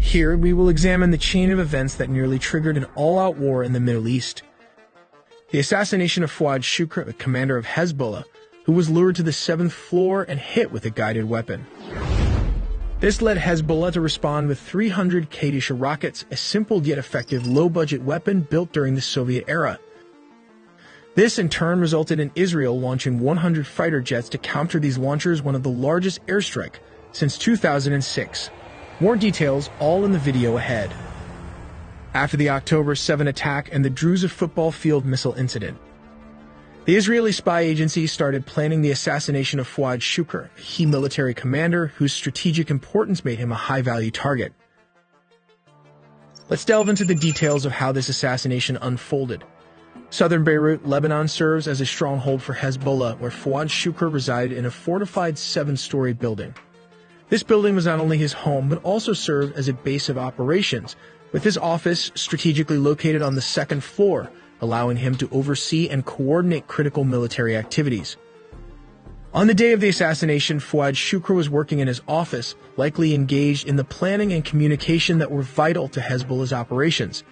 Here, we will examine the chain of events that nearly triggered an all-out war in the Middle East. The assassination of Fuad Shukr, the commander of Hezbollah, who was lured to the 7th floor and hit with a guided weapon. This led Hezbollah to respond with 300 Katyusha rockets, a simple yet effective low-budget weapon built during the Soviet era. This, in turn, resulted in Israel launching 100 fighter jets to counter these launchers, one of the largest airstrike since 2006. More details all in the video ahead. After the October 7 attack and the Druza football field missile incident, the Israeli spy agency started planning the assassination of Fuad Shukr, a key military commander whose strategic importance made him a high-value target. Let's delve into the details of how this assassination unfolded. Southern Beirut, Lebanon serves as a stronghold for Hezbollah, where Fuad Shukr resided in a fortified 7-story building. This building was not only his home, but also served as a base of operations, with his office strategically located on the 2nd floor, allowing him to oversee and coordinate critical military activities. On the day of the assassination, Fuad Shukr was working in his office, likely engaged in the planning and communication that were vital to Hezbollah's operations.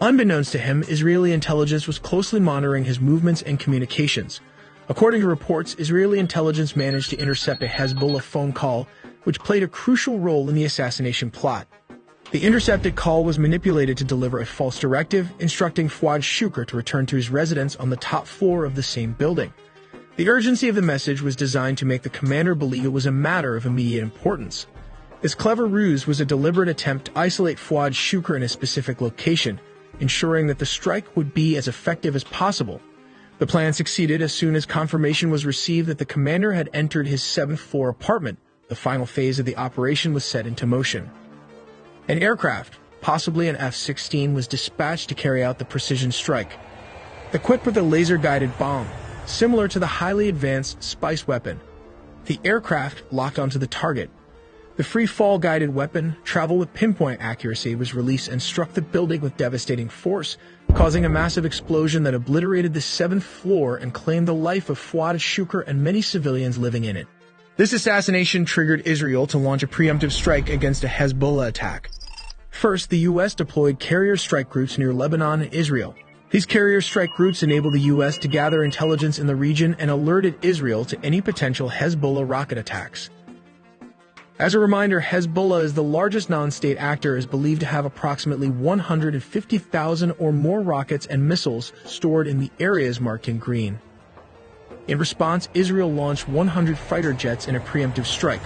Unbeknownst to him, Israeli intelligence was closely monitoring his movements and communications. According to reports, Israeli intelligence managed to intercept a Hezbollah phone call, which played a crucial role in the assassination plot. The intercepted call was manipulated to deliver a false directive, instructing Fuad Shukr to return to his residence on the top floor of the same building. The urgency of the message was designed to make the commander believe it was a matter of immediate importance. This clever ruse was a deliberate attempt to isolate Fuad Shukr in a specific location, ensuring that the strike would be as effective as possible. The plan succeeded as soon as confirmation was received that the commander had entered his 7th-floor apartment. The final phase of the operation was set into motion. An aircraft, possibly an F-16, was dispatched to carry out the precision strike. Equipped with a laser-guided bomb, similar to the highly advanced Spice weapon, the aircraft locked onto the target. The free-fall guided weapon, traveled with pinpoint accuracy, was released and struck the building with devastating force, causing a massive explosion that obliterated the 7th floor and claimed the life of Fuad Shukr and many civilians living in it. This assassination triggered Israel to launch a preemptive strike against a Hezbollah attack. First, the U.S. deployed carrier strike groups near Lebanon and Israel. These carrier strike groups enabled the U.S. to gather intelligence in the region and alerted Israel to any potential Hezbollah rocket attacks. As a reminder, Hezbollah is the largest non-state actor, is believed to have approximately 150,000 or more rockets and missiles stored in the areas marked in green. In response, Israel launched 100 fighter jets in a preemptive strike,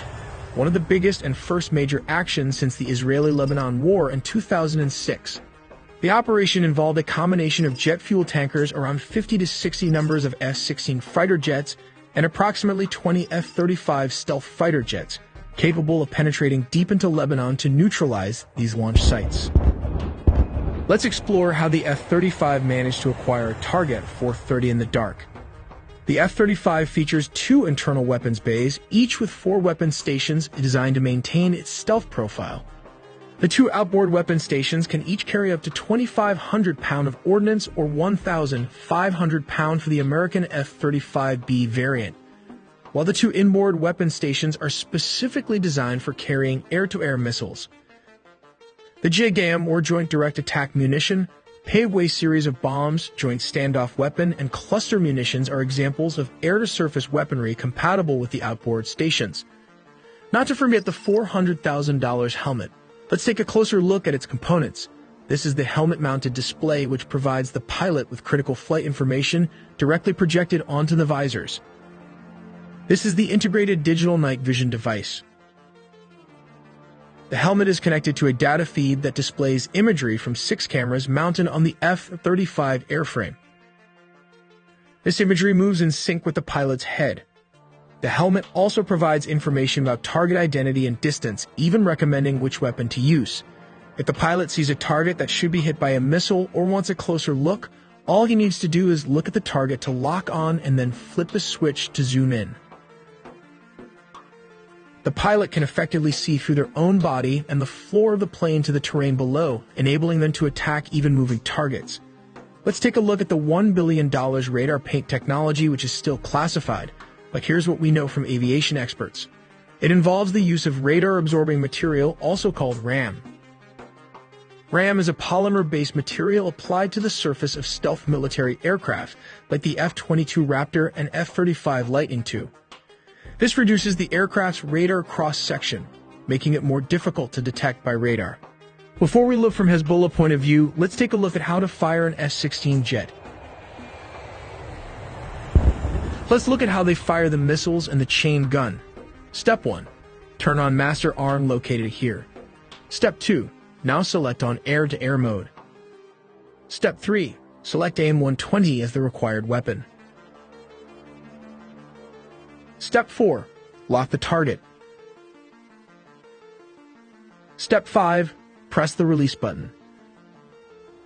one of the biggest and first major actions since the Israeli-Lebanon War in 2006. The operation involved a combination of jet fuel tankers, around 50 to 60 numbers of F-16 fighter jets, and approximately 20 F-35 stealth fighter jets, capable of penetrating deep into Lebanon to neutralize these launch sites. Let's explore how the F-35 managed to acquire a target at 4:30 in the dark. The F-35 features 2 internal weapons bays, each with 4 weapon stations designed to maintain its stealth profile. The 2 outboard weapon stations can each carry up to 2,500 pounds of ordnance, or 1,500 pounds for the American F-35B variant, while the 2 inboard weapon stations are specifically designed for carrying air-to-air missiles. The JDAM, or Joint Direct Attack Munition, Paveway series of bombs, Joint Standoff Weapon, and cluster munitions are examples of air-to-surface weaponry compatible with the outboard stations. Not to forget the $400,000 helmet. Let's take a closer look at its components. This is the helmet-mounted display, which provides the pilot with critical flight information directly projected onto the visors. This is the integrated digital night vision device. The helmet is connected to a data feed that displays imagery from 6 cameras mounted on the F-35 airframe. This imagery moves in sync with the pilot's head. The helmet also provides information about target identity and distance, even recommending which weapon to use. If the pilot sees a target that should be hit by a missile or wants a closer look, all he needs to do is look at the target to lock on and then flip the switch to zoom in. The pilot can effectively see through their own body and the floor of the plane to the terrain below, enabling them to attack even moving targets. Let's take a look at the $1 billion radar paint technology, which is still classified, but here's what we know from aviation experts. It involves the use of radar-absorbing material, also called RAM. RAM is a polymer-based material applied to the surface of stealth military aircraft, like the F-22 Raptor and F-35 Lightning II. This reduces the aircraft's radar cross-section, making it more difficult to detect by radar. Before we look from Hezbollah point of view, let's take a look at how to fire an S-16 jet. Let's look at how they fire the missiles and the chain gun. Step 1. Turn on master arm located here. Step 2. Now select on air-to-air mode. Step 3. Select AIM-120 as the required weapon. Step 4. Lock the target. Step 5. Press the release button.